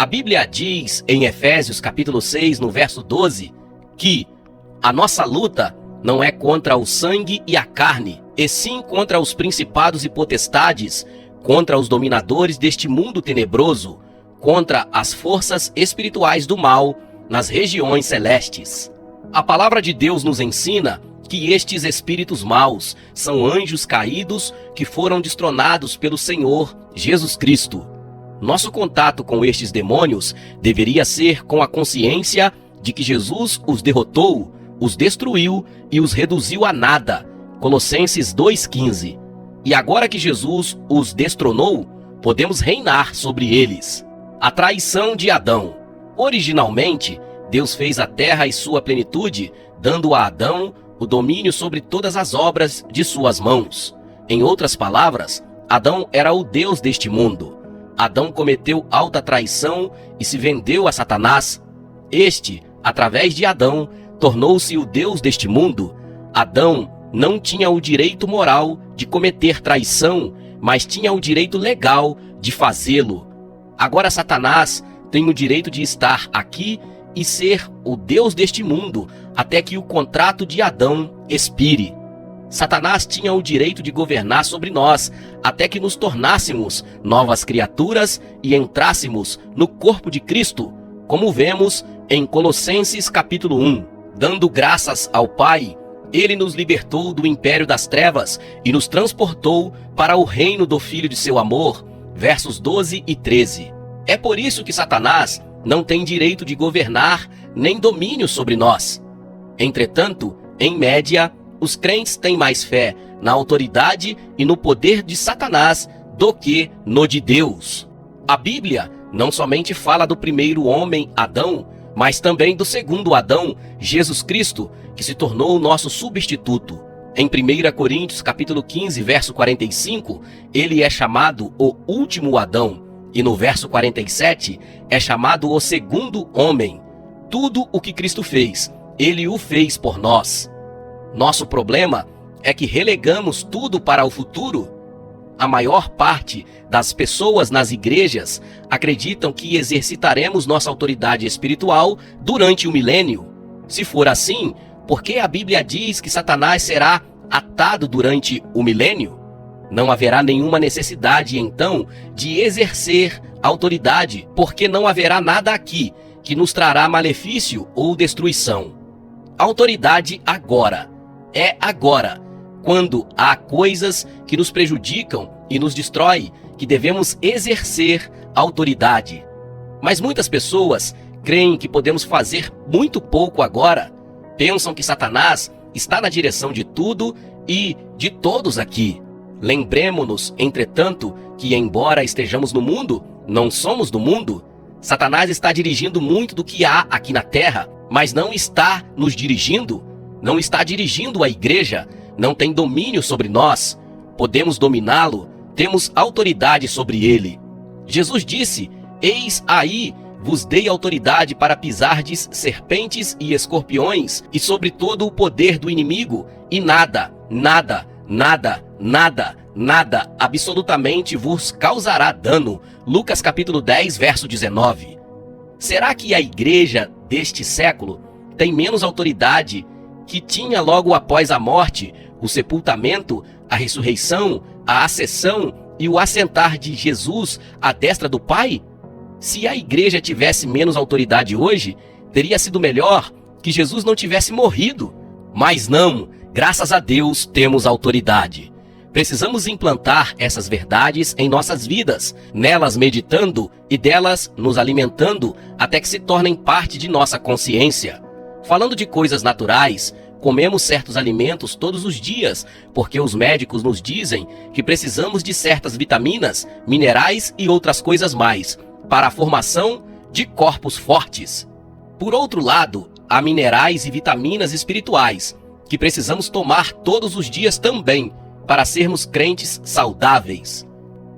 Bíblia diz em Efésios capítulo 6, no verso 12, que a nossa luta não é contra o sangue e a carne, e sim contra os principados e potestades, contra os dominadores deste mundo tenebroso, contra as forças espirituais do mal nas regiões celestes. A palavra de Deus nos ensina que estes espíritos maus são anjos caídos que foram destronados pelo Senhor Jesus Cristo. Nosso contato com estes demônios deveria ser com a consciência de que Jesus os derrotou, os destruiu e os reduziu a nada. Colossenses 2,15. E agora que Jesus os destronou, podemos reinar sobre eles. A traição de Adão. Originalmente, Deus fez a terra e sua plenitude, dando a Adão o domínio sobre todas as obras de suas mãos. Em outras palavras, Adão era o Deus deste mundo. Adão cometeu alta traição e se vendeu a Satanás. Este, através de Adão, tornou-se o Deus deste mundo. Adão não tinha o direito moral de cometer traição, mas tinha o direito legal de fazê-lo. Agora Satanás tem o direito de estar aqui e ser o Deus deste mundo, até que o contrato de Adão expire. Satanás tinha o direito de governar sobre nós, até que nos tornássemos novas criaturas e entrássemos no corpo de Cristo, como vemos em Colossenses capítulo 1. Dando graças ao Pai, Ele nos libertou do império das trevas e nos transportou para o reino do Filho de seu amor, versos 12 e 13. É por isso que Satanás não tem direito de governar nem domínio sobre nós. Entretanto, em média, os crentes têm mais fé na autoridade e no poder de Satanás do que no de Deus. A Bíblia não somente fala do primeiro homem, Adão, mas também do segundo Adão, Jesus Cristo, que se tornou o nosso substituto. Em 1 Coríntios capítulo 15, verso 45, ele é chamado o último Adão. E no verso 47, é chamado o segundo homem. Tudo o que Cristo fez, Ele o fez por nós. Nosso problema é que relegamos tudo para o futuro. A maior parte das pessoas nas igrejas acreditam que exercitaremos nossa autoridade espiritual durante o milênio. Se for assim, por que a Bíblia diz que Satanás será atado durante o milênio? Não haverá nenhuma necessidade, então, de exercer autoridade, porque não haverá nada aqui que nos trará malefício ou destruição. Autoridade agora. É agora, quando há coisas que nos prejudicam e nos destrói, que devemos exercer autoridade. Mas muitas pessoas creem que podemos fazer muito pouco agora. Pensam que Satanás está na direção de tudo e de todos aqui. Lembremo-nos, entretanto, que embora estejamos no mundo, não somos do mundo. Satanás está dirigindo muito do que há aqui na terra, mas não está nos dirigindo, não está dirigindo a igreja, não tem domínio sobre nós. Podemos dominá-lo, temos autoridade sobre ele. Jesus disse: eis aí, vos dei autoridade para pisardes serpentes e escorpiões e sobre todo o poder do inimigo, e nada, absolutamente vos causará dano. Lucas capítulo 10, verso 19. Será que a igreja deste século tem menos autoridade que tinha logo após a morte, o sepultamento, a ressurreição, a ascensão e o assentar de Jesus à destra do Pai? Se a igreja tivesse menos autoridade hoje, teria sido melhor que Jesus não tivesse morrido. Mas não, graças a Deus temos autoridade. Precisamos implantar essas verdades em nossas vidas, nelas meditando e delas nos alimentando até que se tornem parte de nossa consciência. Falando de coisas naturais, comemos certos alimentos todos os dias, porque os médicos nos dizem que precisamos de certas vitaminas, minerais e outras coisas mais, para a formação de corpos fortes. Por outro lado, há minerais e vitaminas espirituais, que precisamos tomar todos os dias também, para sermos crentes saudáveis.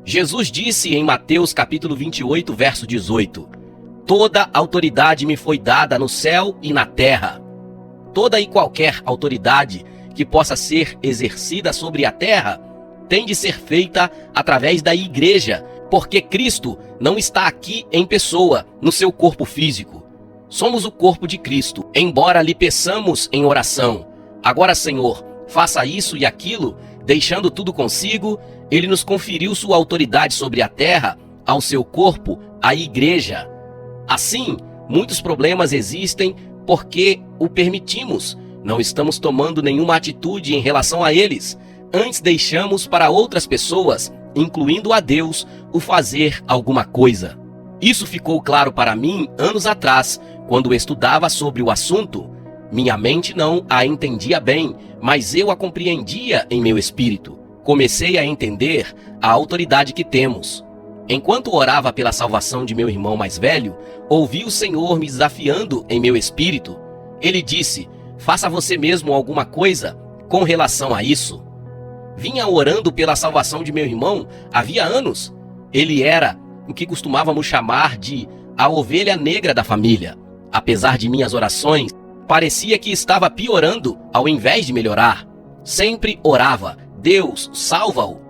Jesus disse em Mateus capítulo 28, verso 18: toda autoridade me foi dada no céu e na terra. Toda e qualquer autoridade que possa ser exercida sobre a terra tem de ser feita através da igreja, Porque Cristo não está aqui em pessoa, no seu corpo físico. Somos o corpo de Cristo, embora lhe peçamos em oração. Agora, Senhor, faça isso e aquilo, deixando tudo consigo, ele nos conferiu sua autoridade sobre a terra, ao seu corpo, a igreja. Assim, muitos problemas existem porque o permitimos. Não estamos tomando nenhuma atitude em relação a eles. Antes deixamos para outras pessoas, incluindo a Deus, o fazer alguma coisa. Isso ficou claro para mim anos atrás, quando estudava sobre o assunto. Minha mente não a entendia bem, mas eu a compreendia em meu espírito. Comecei a entender a autoridade que temos. Enquanto orava pela salvação de meu irmão mais velho, ouvi o Senhor me desafiando em meu espírito. Ele disse: faça você mesmo alguma coisa com relação a isso. Vinha orando pela salvação de meu irmão havia anos. Ele era o que costumávamos chamar de a ovelha negra da família. Apesar de minhas orações, parecia que estava piorando ao invés de melhorar. Sempre orava: Deus, salva-o.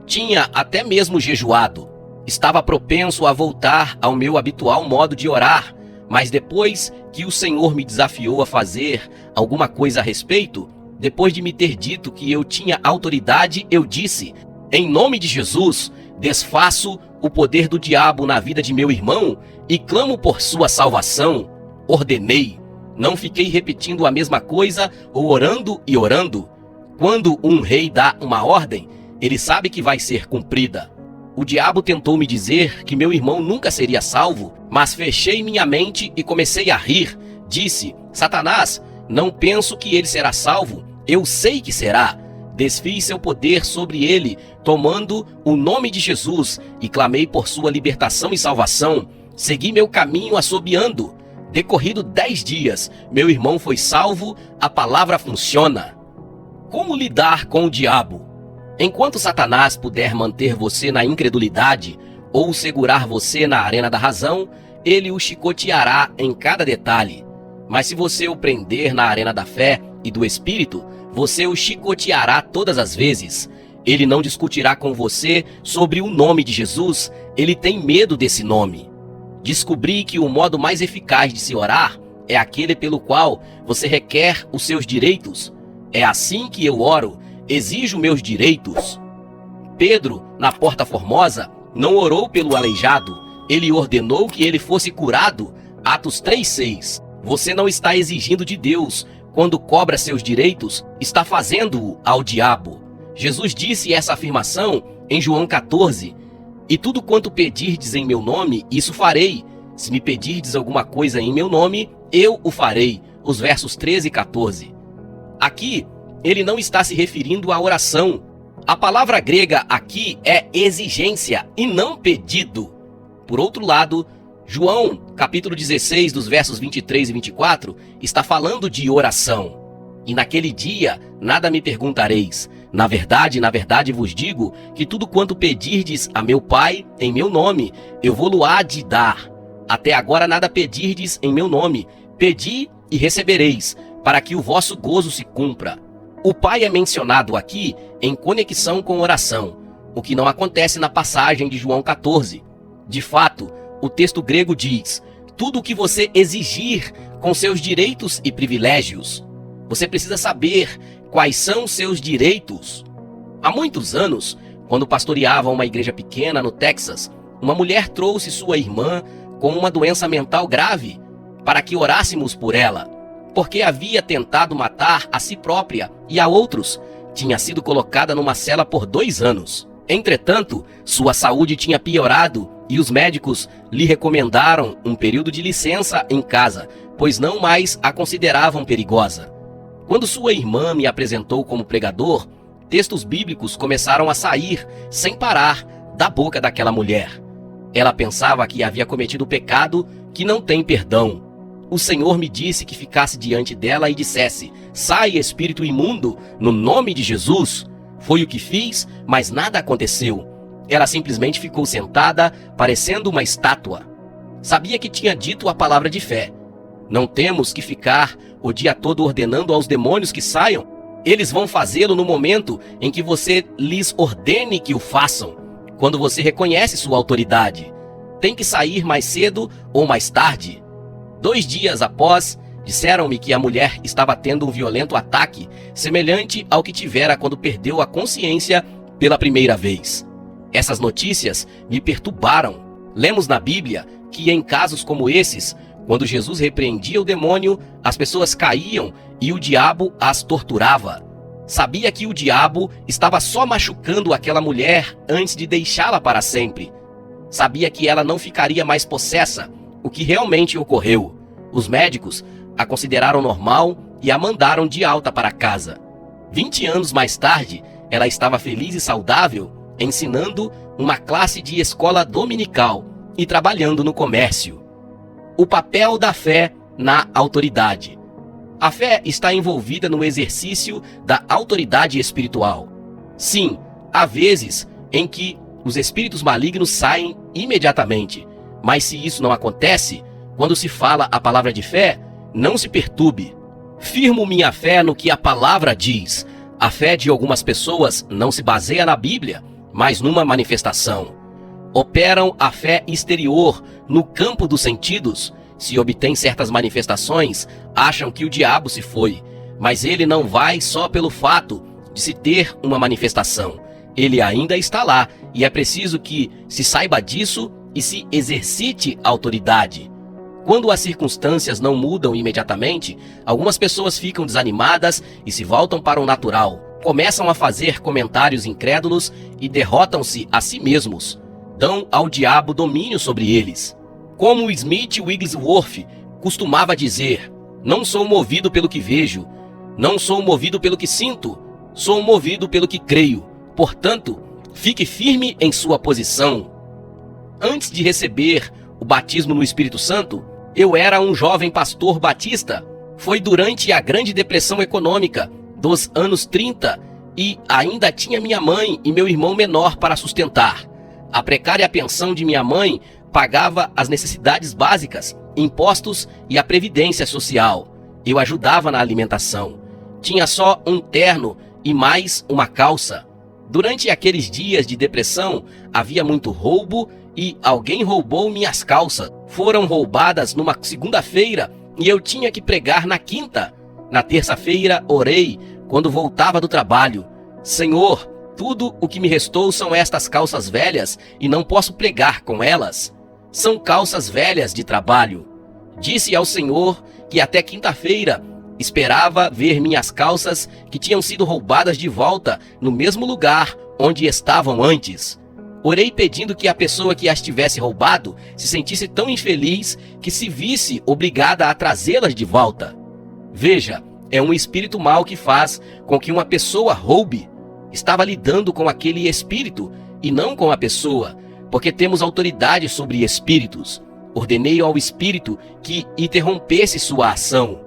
Tinha até mesmo jejuado. Estava propenso a voltar ao meu habitual modo de orar, mas depois que o Senhor me desafiou a fazer alguma coisa a respeito, depois de me ter dito que eu tinha autoridade, eu disse: em nome de Jesus, desfaço o poder do diabo na vida de meu irmão e clamo por sua salvação. Ordenei. Não fiquei repetindo a mesma coisa ou orando e orando. Quando um rei dá uma ordem, ele sabe que vai ser cumprida. O diabo tentou me dizer que meu irmão nunca seria salvo, mas fechei minha mente e comecei a rir. Disse: Satanás, não penso que ele será salvo. Eu sei que será. Desfiz seu poder sobre ele, tomando o nome de Jesus, e clamei por sua libertação e salvação. Segui meu caminho assobiando. Decorrido 10 dias, meu irmão foi salvo. A palavra funciona. Como lidar com o diabo? Enquanto Satanás puder manter você na incredulidade ou segurar você na arena da razão, ele o chicoteará em cada detalhe. Mas se você o prender na arena da fé e do Espírito, você o chicoteará todas as vezes. Ele não discutirá com você sobre o nome de Jesus, ele tem medo desse nome. Descobri que o modo mais eficaz de se orar é aquele pelo qual você requer os seus direitos. É assim que eu oro. Exijo meus direitos. Pedro, na Porta Formosa, não orou pelo aleijado. Ele ordenou que ele fosse curado. Atos 3:6. Você não está exigindo de Deus. Quando cobra seus direitos, está fazendo-o ao diabo. Jesus disse essa afirmação em João 14. E tudo quanto pedirdes em meu nome, isso farei. Se me pedirdes alguma coisa em meu nome, eu o farei. Os versos 13 e 14. Aqui, ele não está se referindo à oração. A palavra grega aqui é exigência e não pedido. Por outro lado, João, capítulo 16, dos versos 23 e 24, está falando de oração. E naquele dia, nada me perguntareis. Na verdade vos digo que tudo quanto pedirdes a meu Pai em meu nome, eu vou-lo-á de dar. Até agora nada pedirdes em meu nome. Pedi e recebereis, para que o vosso gozo se cumpra. O Pai é mencionado aqui em conexão com oração, o que não acontece na passagem de João 14. De fato, o texto grego diz: tudo o que você exigir com seus direitos e privilégios. Você precisa saber quais são seus direitos. Há muitos anos, quando pastoreava uma igreja pequena no Texas, uma mulher trouxe sua irmã com uma doença mental grave para que orássemos por ela, porque havia tentado matar a si própria e a outros. Tinha sido colocada numa cela por 2 anos. Entretanto, sua saúde tinha piorado e os médicos lhe recomendaram um período de licença em casa, pois não mais a consideravam perigosa. Quando sua irmã me apresentou como pregador, textos bíblicos começaram a sair, sem parar, da boca daquela mulher. Ela pensava que havia cometido pecado que não tem perdão. O Senhor me disse que ficasse diante dela e dissesse: sai, espírito imundo, no nome de Jesus. Foi o que fiz, mas nada aconteceu. Ela simplesmente ficou sentada, parecendo uma estátua. Sabia que tinha dito a palavra de fé. Não temos que ficar o dia todo ordenando aos demônios que saiam. Eles vão fazê-lo no momento em que você lhes ordene que o façam. quando você reconhece sua autoridade. Tem que sair mais cedo ou mais tarde. 2 dias após, disseram-me que a mulher estava tendo um violento ataque, semelhante ao que tivera quando perdeu a consciência pela primeira vez. Essas notícias me perturbaram. Lemos na Bíblia que em casos como esses, quando Jesus repreendia o demônio, as pessoas caíam e o diabo as torturava. Sabia que o diabo estava só machucando aquela mulher antes de deixá-la para sempre. Sabia que ela não ficaria mais possessa, o que realmente ocorreu. Os médicos a consideraram normal e a mandaram de alta para casa. 20 anos mais tarde, ela estava feliz e saudável, ensinando uma classe de escola dominical e trabalhando no comércio. O papel da fé na autoridade. A fé está envolvida no exercício da autoridade espiritual. Sim, há vezes em que os espíritos malignos saem imediatamente, mas se isso não acontece, quando se fala a palavra de fé, não se perturbe. Firmo minha fé no que a palavra diz. A fé de algumas pessoas não se baseia na Bíblia, mas numa manifestação. Operam a fé exterior no campo dos sentidos. Se obtém certas manifestações, acham que o diabo se foi, mas ele não vai só pelo fato de se ter uma manifestação. Ele ainda está lá e é preciso que se saiba disso e se exercite a autoridade. Quando as circunstâncias não mudam imediatamente, algumas pessoas ficam desanimadas e se voltam para o natural. Começam a fazer comentários incrédulos e derrotam-se a si mesmos. Dão ao diabo domínio sobre eles. Como Smith Wigglesworth costumava dizer: não sou movido pelo que vejo, não sou movido pelo que sinto, sou movido pelo que creio. Portanto, fique firme em sua posição. Antes de receber o batismo no Espírito Santo, eu era um jovem pastor batista. Foi durante a Grande Depressão Econômica dos anos 30 e ainda tinha minha mãe e meu irmão menor para sustentar. A precária pensão de minha mãe pagava as necessidades básicas, impostos e a previdência social. Eu ajudava na alimentação. Tinha só um terno e mais uma calça. Durante aqueles dias de depressão, havia muito roubo e alguém roubou minhas calças. Foram roubadas numa segunda-feira e eu tinha que pregar na quinta. Na terça-feira, orei quando voltava do trabalho: Senhor, tudo o que me restou são estas calças velhas e não posso pregar com elas. São calças velhas de trabalho. Disse ao Senhor que até quinta-feira esperava ver minhas calças que tinham sido roubadas de volta no mesmo lugar onde estavam antes. Orei pedindo que a pessoa que as tivesse roubado se sentisse tão infeliz que se visse obrigada a trazê-las de volta. Veja, é um espírito mau que faz com que uma pessoa roube. Estava lidando com aquele espírito e não com a pessoa, porque temos autoridade sobre espíritos. Ordenei ao espírito que interrompesse sua ação.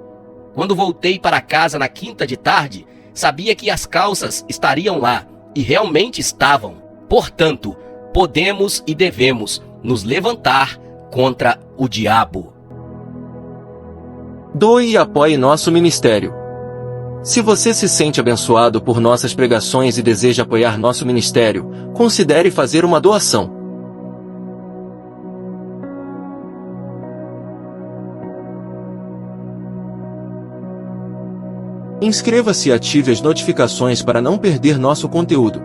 Quando voltei para casa na quinta de tarde, sabia que as calças estariam lá, e realmente estavam. Portanto, podemos e devemos nos levantar contra o diabo. Doe e apoie nosso ministério. Se você se sente abençoado por nossas pregações e deseja apoiar nosso ministério, considere fazer uma doação. Inscreva-se e ative as notificações para não perder nosso conteúdo.